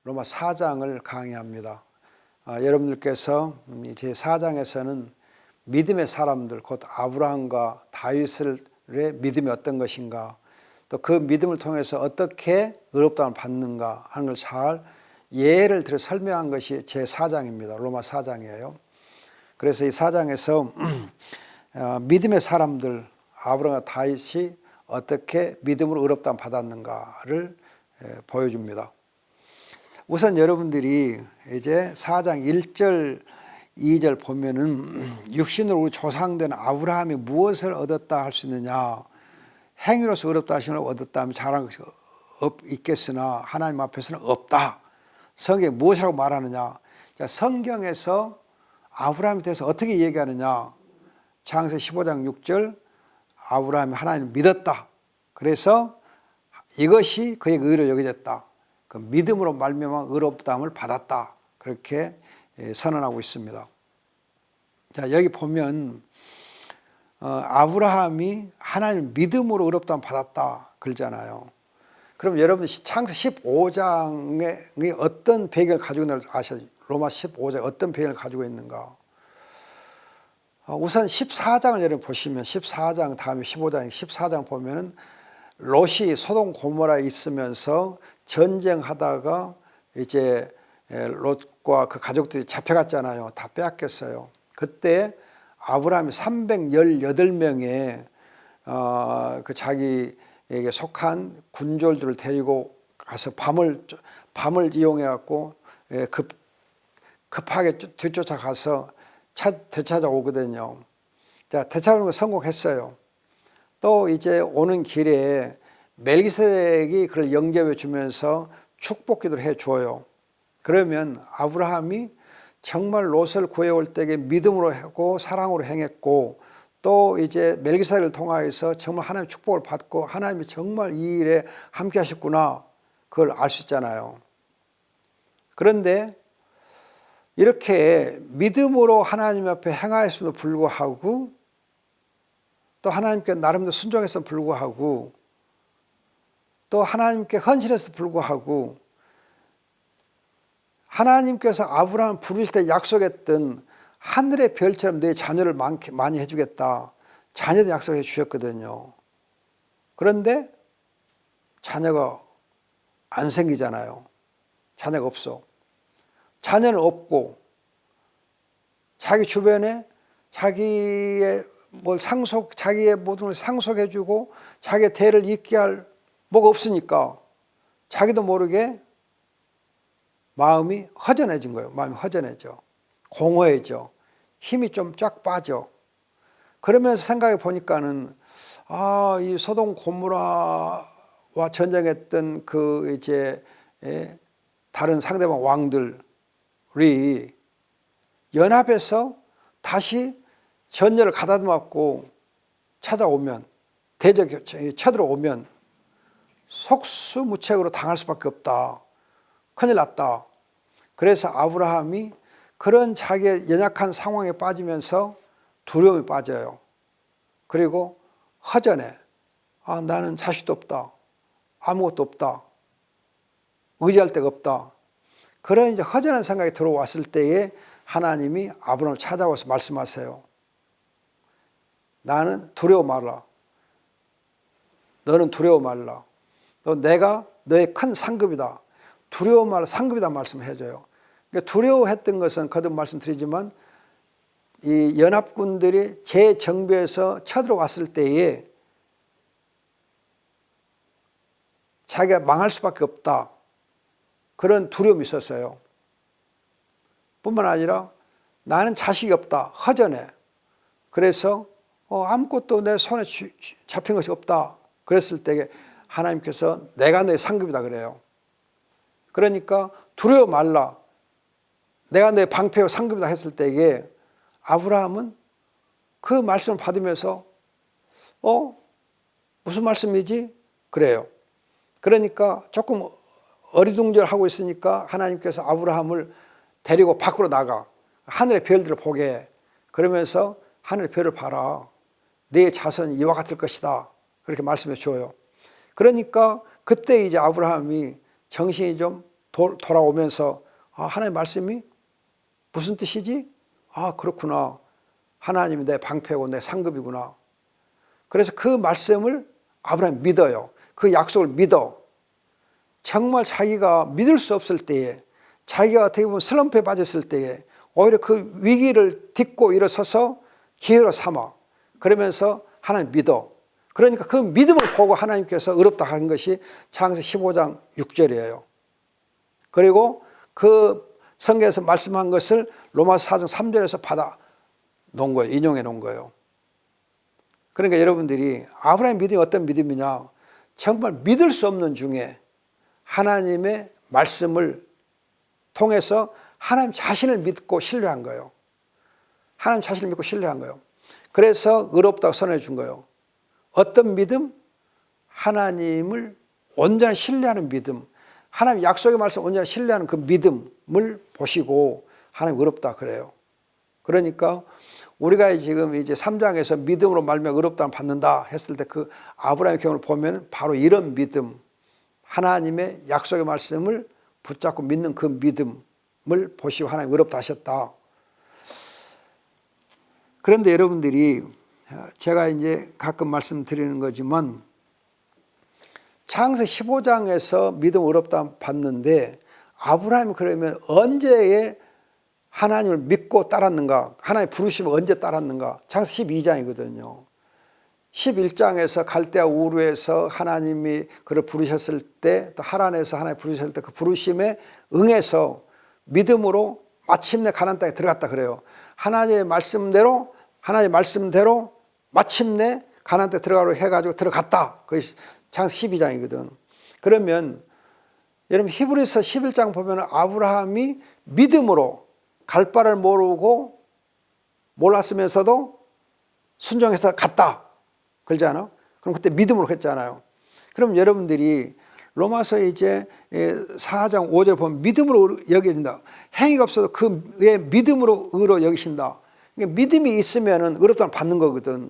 로마 4장을 강의합니다. 여러분들께서 제 4장에서는 믿음의 사람들, 곧 아브라함과 다윗의 믿음이 어떤 것인가, 또 그 믿음을 통해서 어떻게 의롭다함을 받는가 하는 걸 잘 예를 들어 설명한 것이 제 4장입니다. 로마 4장이에요. 그래서 이 4장에서 믿음의 사람들, 아브라함과 다윗이 어떻게 믿음으로 의롭다함을 받았는가를 보여줍니다. 우선 여러분들이 이제 4장 1절 2절 보면은 육신으로 우리 조상된 아브라함이 무엇을 얻었다 할 수 있느냐, 행위로서 의롭다 하심을 얻었다 하면 잘한 것이 있겠으나 하나님 앞에서는 없다. 성경이 무엇이라고 말하느냐. 자, 성경에서 아브라함에 대해서 어떻게 얘기하느냐. 창세기 15장 6절 아브라함이 하나님을 믿었다. 그래서 이것이 그에게 의로 여겨졌다. 그 믿음으로 말미암아 의롭다함을 받았다. 그렇게 선언하고 있습니다. 자, 여기 보면 아브라함이 하나님을 믿음으로 의롭다함을 받았다 그러잖아요. 그럼 여러분 창세기 15장이 어떤 배경을 가지고 있는지 아셔요? 로마 15장이 어떤 배경을 가지고 있는가? 우선 14장을 여러분 보시면 14장 다음에 15장, 14장 보면은 롯이 소돔 고모라에 있으면서 전쟁하다가 이제 롯과 그 가족들이 잡혀갔잖아요. 다 빼앗겼어요. 그때 아브라함이 318명의 그 자기에게 속한 군졸들을 데리고 가서 밤을 이용해 갖고 급하게 뒤쫓아가서 되찾아오거든요. 자, 되찾아오는 거 성공했어요. 또 이제 오는 길에 멜기세덱이 그를 영접해 주면서 축복기도를 해 줘요. 그러면 아브라함이 정말 롯을 구해올 때에 믿음으로 하고 사랑으로 행했고, 또 이제 멜기세덱을 통하여서 정말 하나님의 축복을 받고 하나님이 정말 이 일에 함께 하셨구나, 그걸 알 수 있잖아요. 그런데 이렇게 믿음으로 하나님 앞에 행하였음에도 불구하고, 또 하나님께 나름대로 순종했음에도 불구하고, 또 하나님께 헌신했음에도 불구하고, 하나님께서 아브라함을 부르실 때 약속했던 하늘의 별처럼 내 자녀를 많이 해주겠다, 자녀도 약속해 주셨거든요. 그런데 자녀가 안 생기잖아요. 자녀가 없어. 자녀는 없고, 자기 주변에 자기의 자기의 모든 걸 상속해주고 자기의 대를 잇게 할 뭐가 없으니까 자기도 모르게 마음이 허전해진 거예요. 마음이 허전해져. 공허해져. 힘이 좀 쫙 빠져. 그러면서 생각해 보니까는, 이 소돔 고모라와 전쟁했던 그 이제 다른 상대방 왕들이 연합해서 다시 전열을 가다듬었고 찾아오면, 쳐들어오면 속수무책으로 당할 수밖에 없다. 큰일 났다. 그래서 아브라함이 그런 자기의 연약한 상황에 빠지면서 두려움에 빠져요. 그리고 허전해. 나는 자식도 없다. 아무것도 없다. 의지할 데가 없다. 그런 이제 허전한 생각이 들어왔을 때에 하나님이 아브라함을 찾아와서 말씀하세요. 나는 두려워 말라. 너는 두려워 말라. 내가 너의 큰 상급이다. 두려워 말라, 상급이다 말씀을 해줘요. 그러니까 두려워했던 것은 거듭 말씀드리지만, 이 연합군들이 제 정비에서 쳐들어왔을 때에 자기가 망할 수밖에 없다, 그런 두려움이 있었어요. 뿐만 아니라 나는 자식이 없다, 허전해. 그래서 아무것도 내 손에 잡힌 것이 없다. 그랬을 때 하나님께서 내가 너의 상급이다 그래요. 그러니까 두려워 말라, 내가 너의 방패요 상급이다 했을 때에 아브라함은 그 말씀을 받으면서 무슨 말씀이지? 그래요. 그러니까 조금 어리둥절하고 있으니까 하나님께서 아브라함을 데리고 밖으로 나가 하늘의 별들을 보게 해. 그러면서 하늘의 별을 봐라, 네 자손이 이와 같을 것이다, 그렇게 말씀해 줘요. 그러니까 그때 이제 아브라함이 정신이 좀 돌아오면서 하나님의 말씀이 무슨 뜻이지? 그렇구나. 하나님이 내 방패고 내 상급이구나. 그래서 그 말씀을 아브라함이 믿어요. 그 약속을 믿어. 정말 자기가 믿을 수 없을 때에, 자기가 어떻게 보면 슬럼프에 빠졌을 때에 오히려 그 위기를 딛고 일어서서 기회로 삼아. 그러면서 하나님 믿어. 그러니까 그 믿음을 보고 하나님께서 어렵다 한 것이 창세기 15장 6절이에요. 그리고 그 성경에서 말씀한 것을 로마서 4장 3절에서 받아 놓은 거예요. 인용해 놓은 거예요. 그러니까 여러분들이 아브라함의 믿음이 어떤 믿음이냐? 정말 믿을 수 없는 중에 하나님의 말씀을 통해서 하나님 자신을 믿고 신뢰한 거예요. 하나님 자신을 믿고 신뢰한 거예요. 그래서 의롭다고 선언해 준 거예요. 어떤 믿음? 하나님을 온전히 신뢰하는 믿음. 하나님 약속의 말씀 온전히 신뢰하는 그 믿음을 보시고 하나님 의롭다 그래요. 그러니까 우리가 지금 이제 3장에서 믿음으로 말미암아 의롭다를 받는다 했을 때 그 아브라함의 경우를 보면 바로 이런 믿음, 하나님의 약속의 말씀을 붙잡고 믿는 그 믿음을 보시고 하나님 의롭다 하셨다. 그런데 여러분들이 제가 이제 가끔 말씀드리는 거지만 창세기 15장에서 믿음 의롭다 받는데 아브라함이 그러면 언제에 하나님을 믿고 따랐는가? 하나님의 부르심을 언제 따랐는가? 창세기 12장이거든요. 11장에서 갈대아 우르에서 하나님이 그를 부르셨을 때, 또 하란에서 하나님 부르셨을 때 그 부르심에 응해서 믿음으로 마침내 가나안 땅에 들어갔다 그래요. 하나님의 말씀대로 마침내 가나안 땅에 들어가려고 해가지고 들어갔다. 그게 창세기 12장이거든. 그러면 여러분 히브리서 11장 보면 아브라함이 믿음으로 갈 바를 모르고 몰랐으면서도 순종해서 갔다. 그러잖아요. 그럼 그때 믿음으로 했잖아요. 그럼 여러분들이 로마서 이제 4장 5절 보면 믿음으로 여겨진다. 행위가 없어도 그의 믿음으로 의로 여기신다. 그러니까 믿음이 있으면 의롭다는 받는 거거든.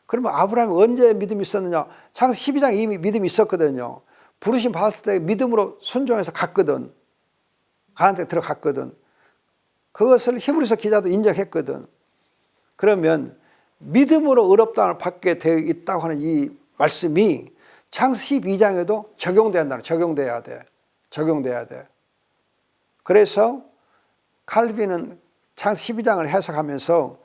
그러면 아브라함이 언제 믿음이 있었느냐? 창세기 12장에 이미 믿음이 있었거든요. 부르심 받았을 때 믿음으로 순종해서 갔거든. 가나안 땅에 들어갔거든. 그것을 히브리서 기자도 인정했거든. 그러면 믿음으로 의롭다함을 받게 되어 있다고 하는 이 말씀이 창세기 12장에도 적용돼야 돼. 그래서 칼빈은 창세기 12장을 해석하면서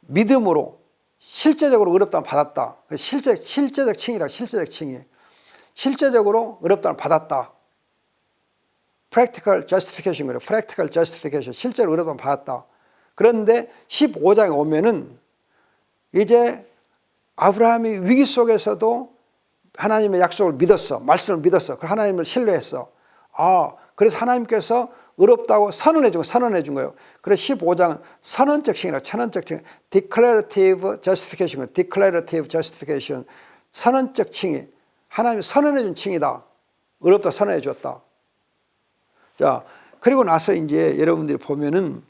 믿음으로 실제적으로 의롭다함을 받았다. 실제적 칭의라, 실제적 칭의. 실제적으로 의롭다함을 받았다. practical justification 그래요. practical justification. 실제로 의롭다함을 받았다. 그런데 15장에 오면은 이제 아브라함이 위기 속에서도 하나님의 약속을 믿었어. 말씀을 믿었어. 하나님을 신뢰했어. 그래서 하나님께서 의롭다고 선언해 준 거예요. 그래서 15장은 선언적 칭의라, 천언적 칭의. declarative justification. 선언적 칭의. 하나님이 선언해 준 칭의다. 의롭다 선언해 줬다. 자, 그리고 나서 이제 여러분들이 보면은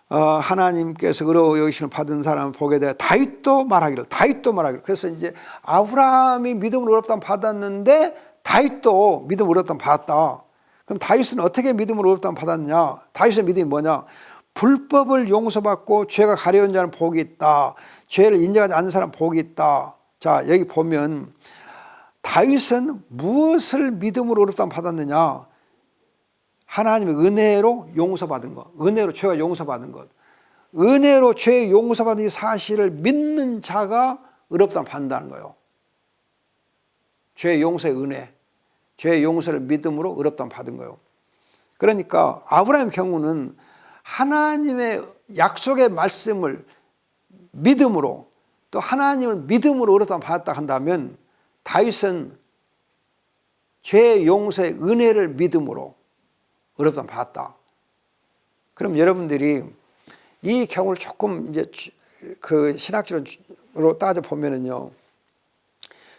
하나님께서 의로 여기심을 받은 사람을 보게 돼 다윗도 말하기를. 그래서 이제 아브라함이 믿음으로 의롭다함을 받았는데 다윗도 믿음으로 의롭다함을 받았다. 그럼 다윗은 어떻게 믿음으로 의롭다함을 받았느냐? 다윗의 믿음이 뭐냐? 불법을 용서받고 죄가 가려운 자는 복이 있다. 죄를 인정하지 않는 사람은 복이 있다. 자, 여기 보면 다윗은 무엇을 믿음으로 의롭다함을 받았느냐? 하나님의 은혜로 용서받은 것. 은혜로 죄가 용서받은 것. 은혜로 죄 용서받은 이 사실을 믿는 자가 의롭다함을 받는다는 거예요. 죄 용서의 은혜. 죄 용서를 믿음으로 의롭다함을 받은 거예요. 그러니까 아브라함의 경우는 하나님의 약속의 말씀을 믿음으로 또 하나님을 믿음으로 의롭다함을 받았다 한다면 다윗은 죄 용서의 은혜를 믿음으로 의롭다함을 받았다. 그럼 여러분들이 이 경우를 조금 이제 그 신학적으로 따져 보면은요,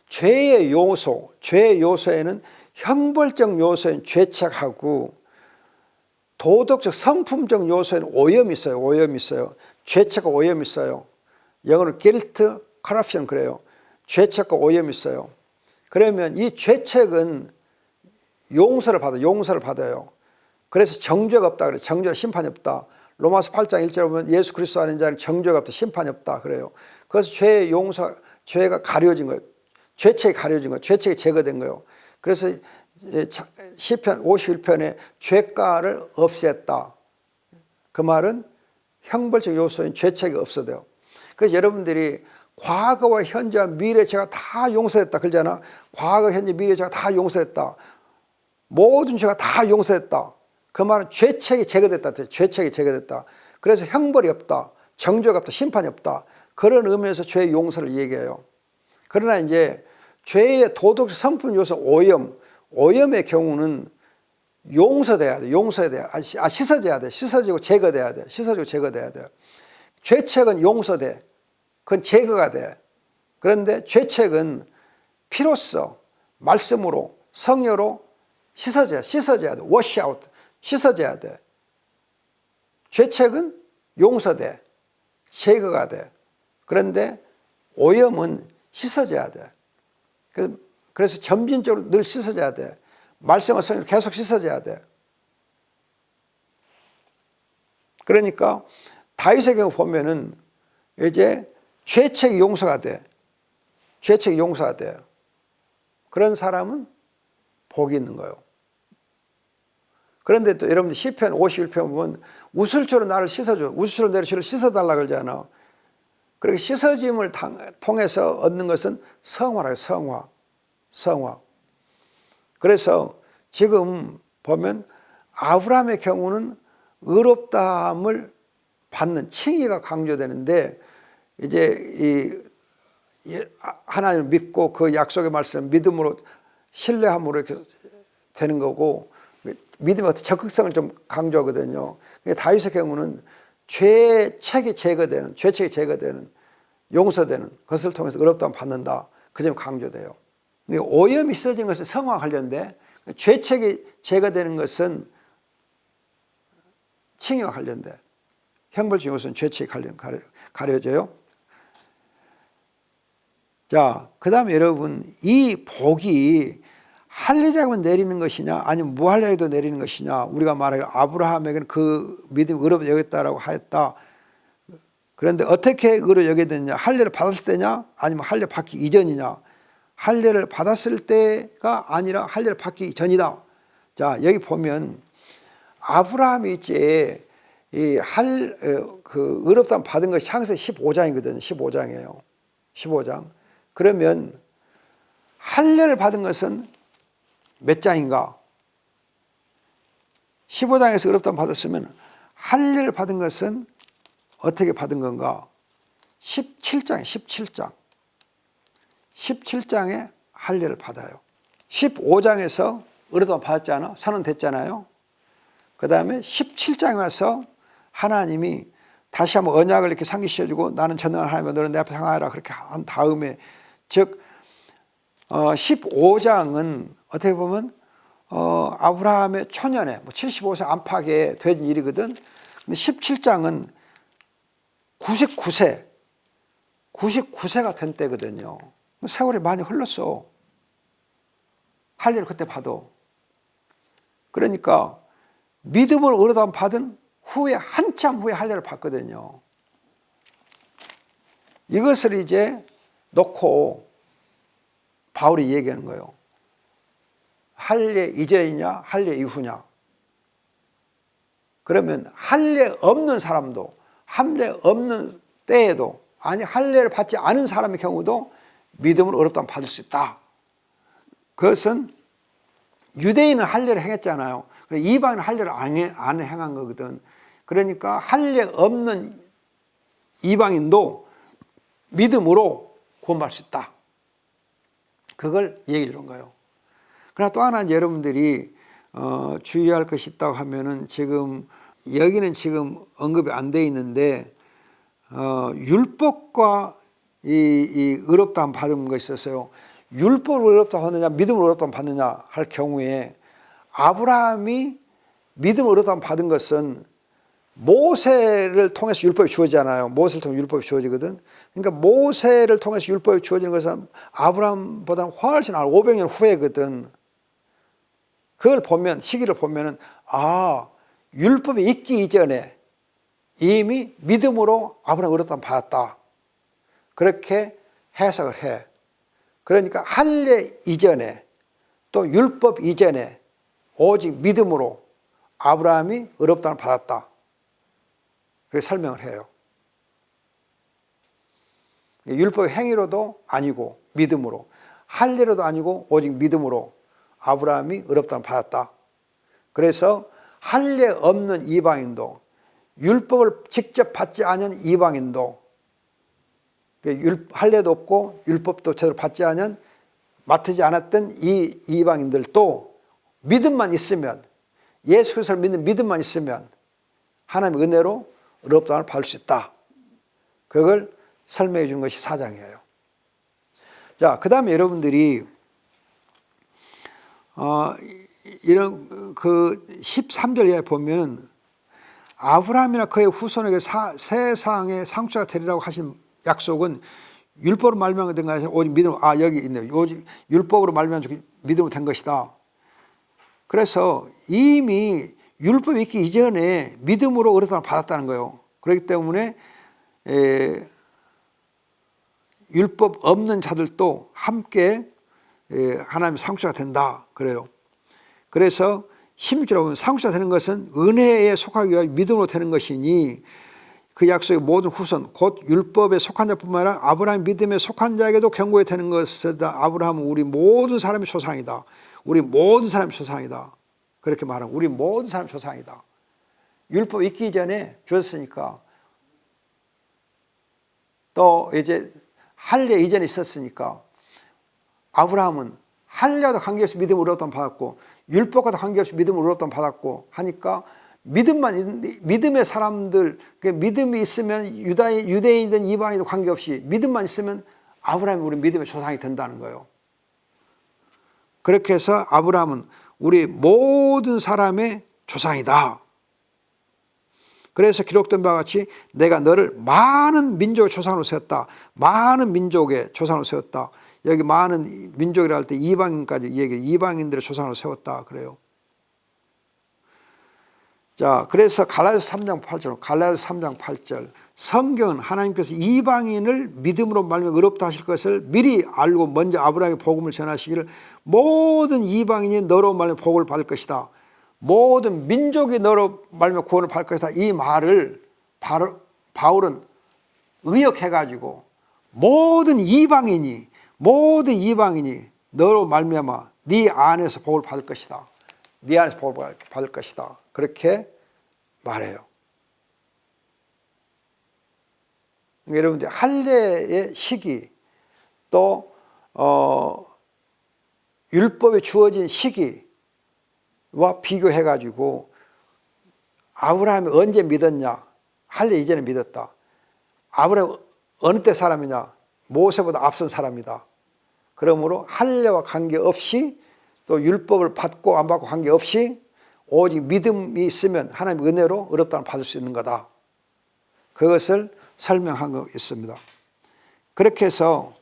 죄의 요소에는 형벌적 요소인 죄책하고 도덕적 성품적 요소에는 오염이 있어요. 죄책과 오염이 있어요. 영어로 guilt, corruption 그래요. 죄책과 오염이 있어요. 그러면 이 죄책은 용서를 받아요. 그래서 정죄가 없다 그래요. 정죄 심판이 없다. 로마서 8장 1절에 보면 예수 그리스도 안에 자는 정죄가 없다. 심판이 없다 그래요. 그래서 죄의 용서, 죄가 가려진 거예요. 죄책이 가려진 거예요. 죄책이 제거된 거예요. 그래서 시편 51편에 죄가를 없앴다. 그 말은 형벌적 요소인 죄책이 없어져요. 그래서 여러분들이 과거와 현재와 미래 죄가 다 용서했다 그러잖아. 과거, 현재, 미래 죄가 다 용서했다. 모든 죄가 다 용서했다. 그 말은 죄책이 제거됐다. 죄책이 제거됐다. 그래서 형벌이 없다. 정죄가 없다. 심판이 없다. 그런 의미에서 죄의 용서를 얘기해요. 그러나 이제 죄의 도덕 성품 요소 오염의 경우는 용서돼야 돼. 씻어져야 돼. 씻어지고 제거돼야 돼. 씻어지고 제거돼야 돼. 죄책은 용서돼. 그건 제거가 돼. 그런데 죄책은 피로써 말씀으로 성령으로 씻어져야 돼. wash out. 씻어져야 돼. 죄책은 용서돼. 제거가 돼. 그런데 오염은 씻어져야 돼. 그래서 점진적으로 늘 씻어져야 돼. 말씀과 성령으로 계속 씻어져야 돼. 그러니까 다윗의 경우 보면은 이제 죄책이 용서가 돼. 죄책이 용서가 돼. 그런 사람은 복이 있는 거예요. 그런데 또 여러분들 시편 51편 보면 우슬초로 나를 씻어줘. 우슬초로 내를 저를 씻어달라 그러잖아. 그렇게 씻어짐을 통해서 얻는 것은 성화라요. 성화. 그래서 지금 보면 아브라함의 경우는 의롭다함을 받는 칭의가 강조되는데 이제 하나님을 믿고 그 약속의 말씀 믿음으로 신뢰함으로 이렇게 되는 거고 믿음의 어떤 적극성을 좀 강조하거든요. 다윗의 경우는 죄책이 제거되는 용서되는 것을 통해서 의롭다함을 받는다. 그 점이 강조돼요. 오염이 있어진 것은 성화와 관련돼 죄책이 제거되는 것은 칭의와 관련돼. 형벌적 요소는 죄책이 가려져요. 자, 그 다음에 여러분 이 복이 할례자만 내리는 것이냐 아니면 무할례자도 내리는 것이냐. 우리가 말하기로 아브라함에게는 그 믿음이 의롭다 여겼다라고 하였다. 그런데 어떻게 의로 여겨야 되느냐. 할례를 받았을 때냐 아니면 할례 받기 이전이냐. 할례를 받았을 때가 아니라 할례를 받기 전이다. 자, 여기 보면 아브라함이 있지 그 의롭다함 받은 것이 창세기 15장이거든요. 15장이에요. 15장. 그러면 할례를 받은 것은 몇 장인가? 15장에서 의롭다함 받았으면 할례를 받은 것은 어떻게 받은 건가? 17장. 17장에 할례를 받아요. 15장에서 의롭다함 받았잖아. 선언됐잖아요. 그 다음에 17장에 와서 하나님이 다시 한번 언약을 이렇게 상기시켜주고 나는 전능한 하나님이여 너는 내 앞에 향하여라 그렇게 한 다음에 즉 15장은 어떻게 보면 아브라함의 초년에 75세 안팎에 된 일이거든. 근데 17장은 99세가 된 때거든요. 세월이 많이 흘렀어. 할례를 그때 봐도. 그러니까 믿음으로 의롭다함 받은 후에 한참 후에 할례를 받거든요. 이것을 이제 놓고 바울이 얘기하는 거예요. 할례 이전이냐 할례 이후냐. 그러면 할례 없는 사람도 할례 없는 때에도 아니 할례를 받지 않은 사람의 경우도 믿음으로 의롭다함 받을 수 있다. 그것은 유대인은 할례를 행했잖아요. 이방인은 할례를 안 행한 거거든. 그러니까 할례 없는 이방인도 믿음으로 구원받을 수 있다. 그걸 얘기해 주는 거예요. 그러나 또 하나 여러분들이 주의할 것이 있다고 하면은 지금 여기는 지금 언급이 안 돼 있는데 율법과 이 의롭다함 받은 것이 있었어요. 율법으로 의롭다함 받느냐 믿음으로 의롭다함 받느냐 할 경우에 아브라함이 믿음으로 의롭다함 받은 것은 모세를 통해서 율법이 주어지잖아요. 모세를 통해 율법이 주어지거든. 그러니까 모세를 통해서 율법이 주어지는 것은 아브라함보다는 훨씬 500년 후에거든. 그걸 보면, 시기를 보면은, 아, 율법이 있기 이전에 이미 믿음으로 아브라함이 얻었다 받았다. 그렇게 해석을 해. 그러니까 할례 이전에 또 율법 이전에 오직 믿음으로 아브라함이 의롭다는 받았다. 그렇게 설명을 해요. 율법의 행위로도 아니고 믿음으로, 할례로도 아니고 오직 믿음으로 아브라함이 의롭다는 받았다. 그래서 할례 없는 이방인도, 율법을 직접 받지 않은 이방인도, 할례도 없고 율법도 제대로 받지 않은, 맡지 않았던 이 이방인들도 믿음만 있으면, 예수 그리스도를 믿는 믿음만 있으면 하나님의 은혜로 의롭다함을 받을 수 있다. 그걸 설명해 주는 것이 4장이에요. 자, 그 다음에 여러분들이 이런 그 13절에 보면은 아브라함이나 그의 후손에게 세상의 상수가 되리라고 하신 약속은 율법으로 말미암아 된 것이 아니라 오직 믿음으로, 여기 있네요. 오직 율법으로 말미암아 믿음으로 된 것이다. 그래서 이미 율법이 있기 이전에 믿음으로 의롭다함을 받았다는 거예요. 그렇기 때문에 율법 없는 자들도 함께 하나님의 상수가 된다 그래요. 그래서 16절에 보면 상수가 되는 것은 은혜에 속하기 위하여 믿음으로 되는 것이니 그 약속의 모든 후손 곧 율법에 속한 자뿐만 아니라 아브라함 믿음에 속한 자에게도 경고해 되는 것이다. 아브라함은 우리 모든 사람의 조상이다. 우리 모든 사람의 조상이다. 그렇게 말하면 우리 모든 사람의 조상이다. 율법 있기 전에 주었으니까, 또 이제 할례 이전에 있었으니까 아브라함은 할례와도 관계없이 믿음으로 의롭다함을 받았고 율법과도 관계없이 믿음으로 의롭다함을 받았고 하니까 믿음의 사람들, 믿음이 있으면 유대인이든 이방인이든 관계없이 믿음만 있으면 아브라함이 우리 믿음의 조상이 된다는 거예요. 그렇게 해서 아브라함은 우리 모든 사람의 조상이다. 그래서 기록된 바와 같이 내가 너를 많은 민족의 조상으로 세웠다. 많은 민족의 조상으로 세웠다. 여기 많은 민족이라 할 때 이방인까지 얘기해. 이방인들의 조상으로 세웠다 그래요. 자, 그래서 갈라디아서 3장 8절, 갈라디아서 3장 8절. 성경은 하나님께서 이방인을 믿음으로 말미암아 의롭다 하실 것을 미리 알고 먼저 아브라함에게 복음을 전하시기를 모든 이방인이 너로 말미암아 복을 받을 것이다. 모든 민족이 너로 말미암아 구원을 받을 것이다. 이 말을 바울은 의역해가지고 모든 이방인이 너로 말미암아 네 안에서 복을 받을 것이다. 네 안에서 복을 받을 것이다. 그렇게 말해요. 여러분들 할례의 시기 또 율법에 주어진 시기와 비교해가지고 아브라함이 언제 믿었냐? 할례 이전에 믿었다. 아브라함이 어느 때 사람이냐? 모세보다 앞선 사람이다. 그러므로 할례와 관계없이 또 율법을 받고 안 받고 관계없이 오직 믿음이 있으면 하나님의 은혜로 의롭다함을 받을 수 있는 거다. 그것을 설명한 거 있습니다. 그렇게 해서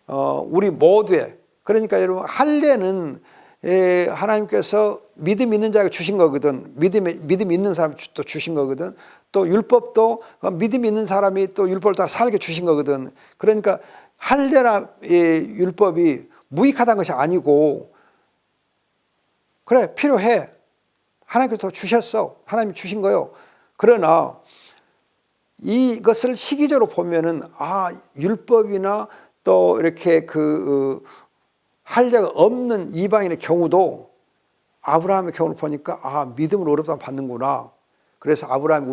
우리 모두의, 그러니까 여러분 할례는 하나님께서 믿음 있는 자에게 주신 거거든. 믿음 있는 사람이 또 주신 거거든. 또 율법도 믿음 있는 사람이 또 율법을 따라 살게 주신 거거든. 그러니까 할례나 율법이 무익하다는 것이 아니고, 그래 필요해. 하나님께서 주셨어. 하나님이 주신 거요. 그러나 이것을 시기적으로 보면은 율법이나 또 이렇게 할례가 없는 이방인의 경우도 아브라함의 경우를 보니까 믿음으로 의롭다함을 받는구나. 그래서 아브라함이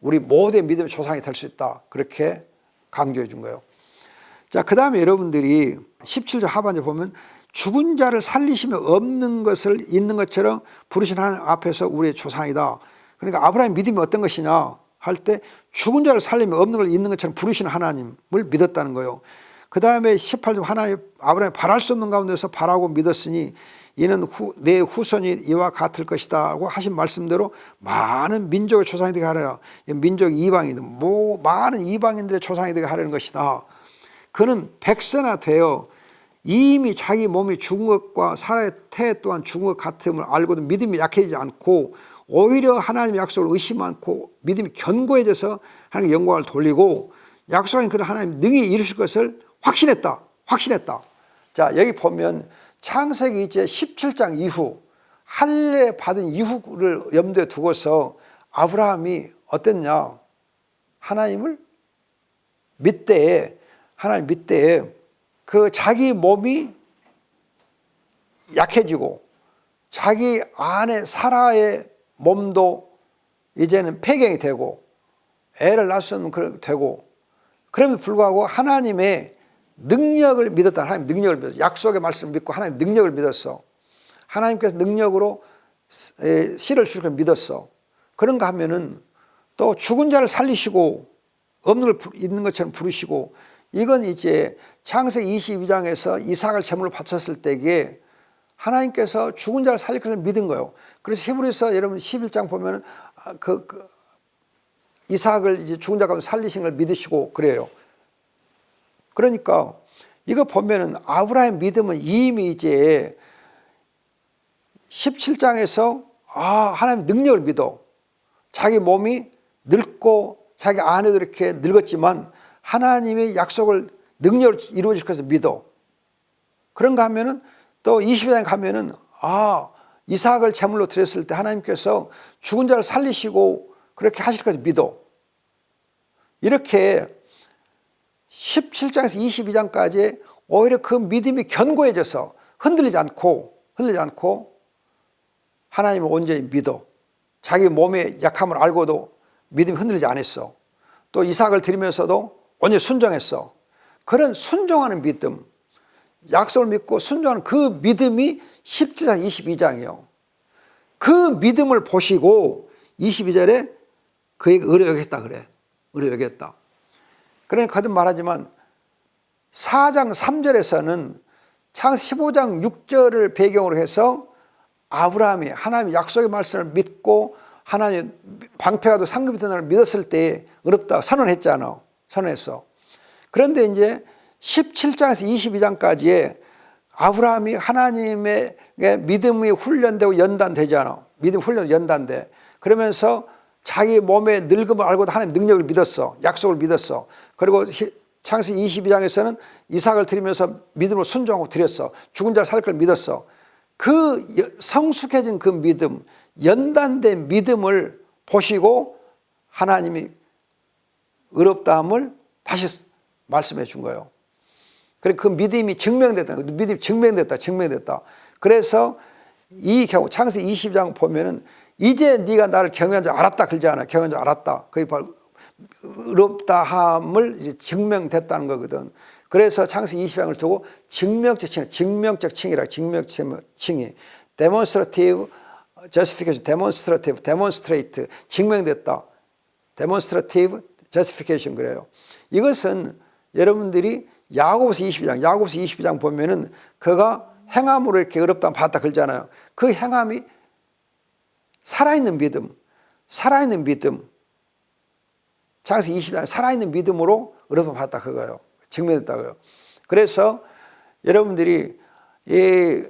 우리 모두의 믿음의 조상이 될 수 있다. 그렇게 강조해 준 거예요. 자, 그 다음에 여러분들이 17절 하반절 보면 죽은 자를 살리시며 없는 것을 있는 것처럼 부르신 하나님 앞에서 우리의 조상이다. 그러니까 아브라함의 믿음이 어떤 것이냐 할 때 죽은 자를 살리며 없는 걸 있는 것처럼 부르시는 하나님을 믿었다는 거예요. 그 다음에 18절 하나님 아브라함이 바랄 수 없는 가운데서 바라고 믿었으니 이는 내 후손이 이와 같을 것이다 하고 하신 말씀대로 많은 민족의 조상이 되게 하려라. 민족 이방인들 많은 이방인들의 조상이 되게 하려는 것이다. 그는 백세나 되어 이미 자기 몸이 죽은 것과 살아의 태 또한 죽은 것 같음을 알고도 믿음이 약해지지 않고 오히려 하나님의 약속을 의심 않고 믿음이 견고해져서 하나님께 영광을 돌리고 약속한 그런 하나님 능히 이루실 것을 확신했다. 자, 여기 보면 창세기 이제 17장 이후 할례 받은 이후를 염두에 두고서 아브라함이 어땠냐? 하나님 믿대에 그 자기 몸이 약해지고 자기 아내 사라의 몸도 이제는 폐경이 되고 애를 낳을 수 없는 되고 그럼에도 불구하고 하나님의 능력을 믿었다. 하나님 능력을 믿었어. 약속의 말씀을 믿고 하나님 능력을 믿었어. 하나님께서 능력으로 씨를 주실 걸 믿었어. 그런가 하면은 또 죽은 자를 살리시고 없는 걸 있는 것처럼 부르시고 이건 이제 창세기 22장에서 이삭을 제물로 바쳤을 때에 하나님께서 죽은 자를 살릴 것을 믿은 거예요. 그래서 히브리서 여러분 11장 보면은 이삭을 이제 죽은 자 가운데 살리신 걸 믿으시고 그래요. 그러니까 이거 보면은 아브라함의 믿음은 이미 이제 17장에서 하나님 능력을 믿어. 자기 몸이 늙고 자기 아내도 이렇게 늙었지만 하나님의 약속을 능력을 이루어질 것을 믿어. 그런가 하면은 또 22장에 가면은 이삭을 제물로 드렸을 때 하나님께서 죽은 자를 살리시고 그렇게 하실 것을 믿어. 이렇게 17장에서 22장까지 오히려 그 믿음이 견고해져서 흔들리지 않고 하나님을 온전히 믿어. 자기 몸의 약함을 알고도 믿음이 흔들리지 않았어. 또 이삭을 드리면서도 온전히 순종했어. 그런 순종하는 믿음, 약속을 믿고 순종하는 그 믿음이 17장 22장이에요. 그 믿음을 보시고 22절에 그에게 의로 여겼다 그래. 의로 여겼다. 그러니까 거듭 말하지만 4장 3절에서는 창세기 15장 6절을 배경으로 해서 아브라함이 하나님의 약속의 말씀을 믿고 하나님 방패가 상급이 되는 날 믿었을 때 의롭다 선언했잖아. 선언했어. 그런데 이제 17장에서 22장까지에 아브라함이 하나님의 믿음이 훈련되고 연단되잖아. 믿음 훈련 연단돼. 그러면서 자기 몸의 늙음을 알고도 하나님 능력을 믿었어. 약속을 믿었어. 그리고 창세기 22장에서는 이삭을 드리면서 믿음으로 순종하고 드렸어. 죽은 자를 살 걸 믿었어. 그 성숙해진 그 믿음, 연단된 믿음을 보시고 하나님이 의롭다함을 다시 말씀해 준 거예요. 그래서 그 믿음이 증명됐다. 믿음이 증명됐다. 그래서 이 경우 창세기 22장 보면은 이제 네가 나를 경외한 줄 알았다 그러잖아. 경외한 줄 알았다. 그게 바로 의롭다함을 이제 증명됐다는 거거든. 그래서 창세기 22장을 두고 증명적 칭이라 증명적 칭이 demonstrative justification, demonstrate 증명됐다. demonstrative justification 그래요. 이것은 여러분들이 야고보서 22장 보면은 그가 행함으로 이렇게 의롭다함 받았다 그러잖아요. 그 행함이 살아있는 믿음. 창세기 22장 살아있는 믿음으로 의롭다함 받았다 그거예요. 증명됐다고요. 그래서 여러분들이 이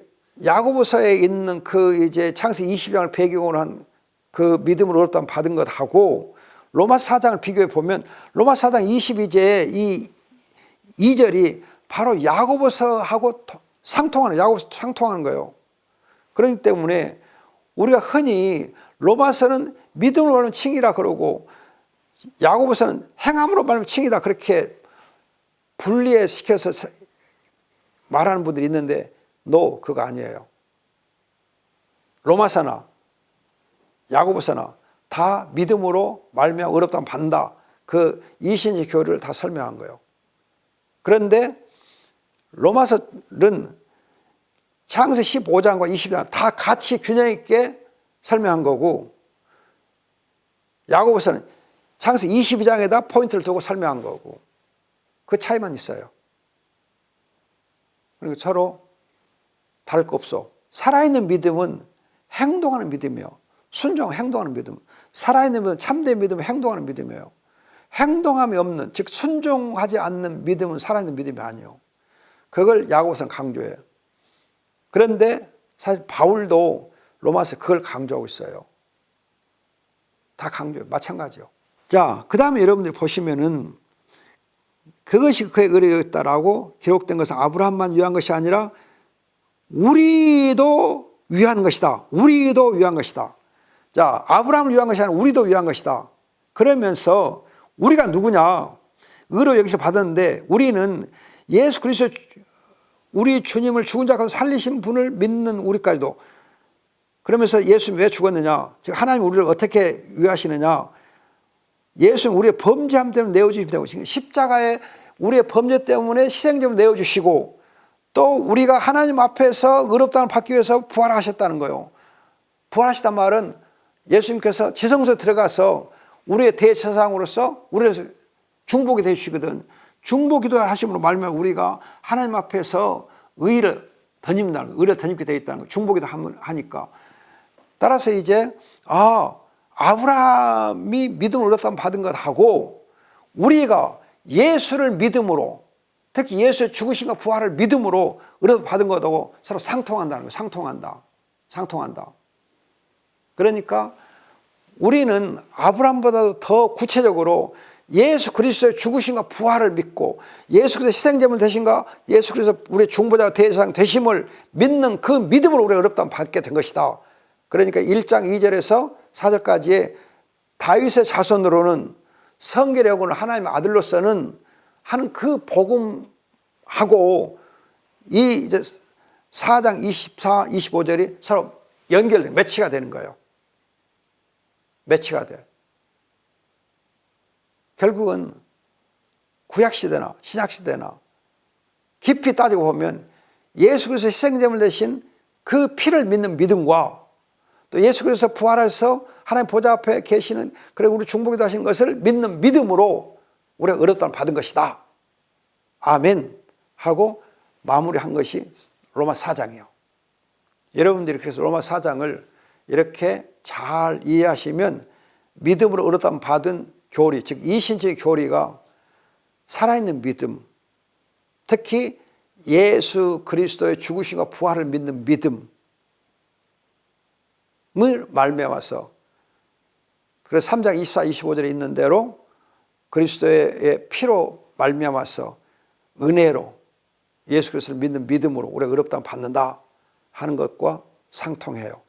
야고보서에 있는 그 이제 창세기 22장을 배경으로 한 그 믿음으로 의롭다함 받은 것하고 로마서 4장을 비교해 보면 로마서 4장 22절에 이 2절이 바로 야고보서하고 상통하는 거예요. 그렇기 때문에 우리가 흔히 로마서는 믿음으로 말하면 칭이라 그러고 야고보서는 행함으로 말하면 칭이다 그렇게 분리시켜서 말하는 분들이 있는데 그거 아니에요. 로마서나 야고보서나 다 믿음으로 말미암아 의롭다함 받는다. 그 이신의 교리를 다 설명한 거예요. 그런데 로마서는 창세기 15장과 20장 다 같이 균형 있게 설명한 거고 야고보서는 창세기 22장에다 포인트를 두고 설명한 거고 그 차이만 있어요. 그리고 서로 다를 거 없어. 살아있는 믿음은 행동하는 믿음이에요. 행동하는 믿음. 살아있는 믿음은 참된 믿음은 행동하는 믿음이에요. 행동함이 없는, 즉 순종하지 않는 믿음은 살아있는 믿음이 아니에요. 그걸 야고보서는 강조해요. 그런데 사실 바울도 로마서 그걸 강조하고 있어요. 다 강조해요. 마찬가지요. 자, 그 다음에 여러분들이 보시면은 그것이 그의 의뢰였다라고 기록된 것은 아브라함만 위한 것이 아니라 우리도 위한 것이다. 우리도 위한 것이다. 자, 아브라함을 위한 것이 아니라 우리도 위한 것이다. 그러면서 우리가 누구냐? 의로 여기서 받았는데 우리는 예수 그리스도 우리 주님을 죽은 자 가운데 살리신 분을 믿는 우리까지도. 그러면서 예수님 왜 죽었느냐? 즉 하나님 우리를 어떻게 위하시느냐? 예수는 우리의 범죄함 때문에 내어주신다고. 십자가에 우리의 범죄 때문에 희생제물을 내어주시고 또 우리가 하나님 앞에서 의롭다는 받기 위해서 부활하셨다는 거예요. 부활하시단 말은 예수님께서 지성소에 들어가서 우리의 대제사장으로서 우리를 중보게 되시거든. 중보기도 하심으로 말미암아 우리가 하나님 앞에서 의를 덧입는다는 거예요. 의를 덧입게 되어 있다는 거예요. 중보기도 하니까. 따라서 이제 아브라함이 믿음을 얻었다면 받은 것하고 우리가 예수를 믿음으로 특히 예수의 죽으심과 부활을 믿음으로 얻어 받은 것하고 서로 상통한다는 거예요. 상통한다. 그러니까 우리는 아브라함보다도 더 구체적으로 예수 그리스도의 죽으심과 부활을 믿고 예수 그리스도의 희생제물 되신가 예수 그리스도 우리의 중보자가 대제사장 되심을 믿는 그 믿음으로 우리가 의롭다함을 받게 된 것이다. 그러니까 1장 2절에서 4절까지의 다윗의 자손으로는 성결의 하나님의 아들로서는 하는 그 복음하고 이 이제 4장 24, 25절이 서로 연결돼 매치가 되는 거예요. 매치가 돼. 결국은 구약시대나 신약시대나 깊이 따지고 보면 예수 그리스도 희생제물 대신 그 피를 믿는 믿음과 또 예수 그리스도 부활해서 하나님 보좌 앞에 계시는 그리고 우리 중보기도 하신 것을 믿는 믿음으로 우리가 의롭다함을 받은 것이다. 아멘 하고 마무리한 것이 로마 4장이에요. 여러분들이 그래서 로마 4장을 이렇게 잘 이해하시면 믿음으로 의롭다함을 받은 교리, 즉 이신적인 교리가 살아있는 믿음, 특히 예수 그리스도의 죽으심과 부활을 믿는 믿음을 말미암아서 그래서 3장 24, 25절에 있는 대로 그리스도의 피로 말미암아서 은혜로 예수 그리스도를 믿는 믿음으로 우리가 의롭다함을 받는다 하는 것과 상통해요.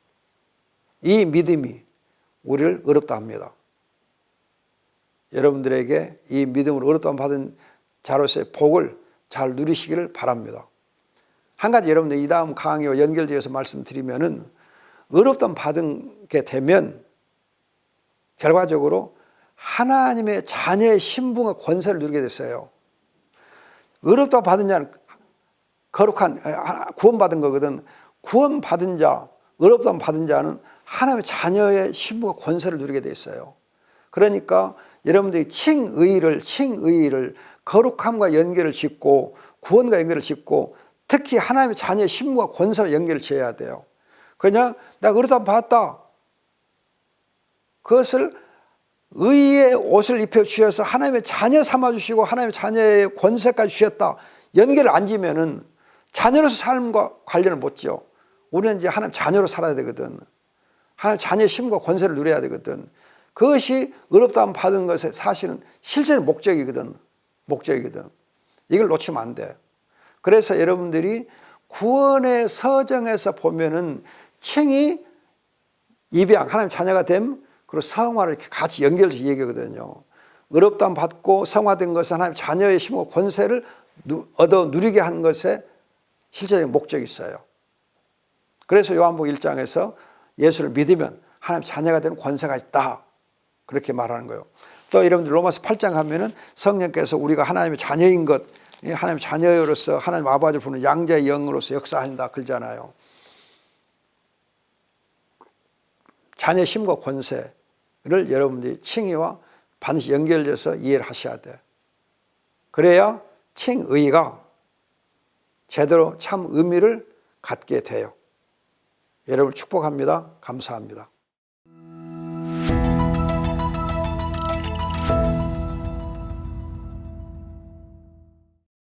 이 믿음이 우리를 의롭다 합니다. 여러분들에게 이 믿음으로 의롭다함을 받은 자로서의 복을 잘 누리시기를 바랍니다. 한 가지 여러분들 이 다음 강의와 연결지어서 말씀드리면은 의롭다함을 받게 되면 결과적으로 하나님의 자녀의 신분과 권세를 누리게 됐어요. 의롭다함을 받은 자는 거룩한 구원받은 거거든. 구원받은 자, 의롭다함을 받은 자는 하나님의 자녀의 신분과 권세를 누리게 돼 있어요. 그러니까 여러분들이 칭의를 거룩함과 연결을 짓고 구원과 연결을 짓고 특히 하나님의 자녀의 신분과 권세와 연결을 지어야 돼요. 그냥 나 의롭다함을 받았다. 그것을 의의 옷을 입혀주셔서 하나님의 자녀 삼아주시고 하나님의 자녀의 권세까지 주셨다. 연결을 안 지면은 자녀로서 삶과 관련을 못 지어. 우리는 이제 하나님 자녀로 살아야 되거든. 하나님 자녀의 힘과 권세를 누려야 되거든. 그것이 의롭다함을 받은 것의 사실은 실제는 목적이거든. 이걸 놓치면 안 돼. 그래서 여러분들이 구원의 서정에서 보면은 칭이 입양, 하나님 자녀가 됨, 그리고 성화를 이렇게 같이 연결해서 얘기하거든요. 의롭다함을 받고 성화된 것은 하나님 자녀의 힘과 권세를 얻어 누리게 하는 것에 실제적인 목적이 있어요. 그래서 요한복음 1장에서 예수를 믿으면 하나님 자녀가 되는 권세가 있다. 그렇게 말하는 거예요. 또 여러분들 로마서 8장 가면은 성령께서 우리가 하나님의 자녀인 것, 하나님의 자녀로서 하나님 아버지를 부르는 양자의 영으로서 역사한다 그러잖아요. 자녀의 힘과 권세를 여러분들이 칭의와 반드시 연결돼서 이해를 하셔야 돼. 그래야 칭의가 제대로 참 의미를 갖게 돼요. 여러분을 축복합니다. 감사합니다.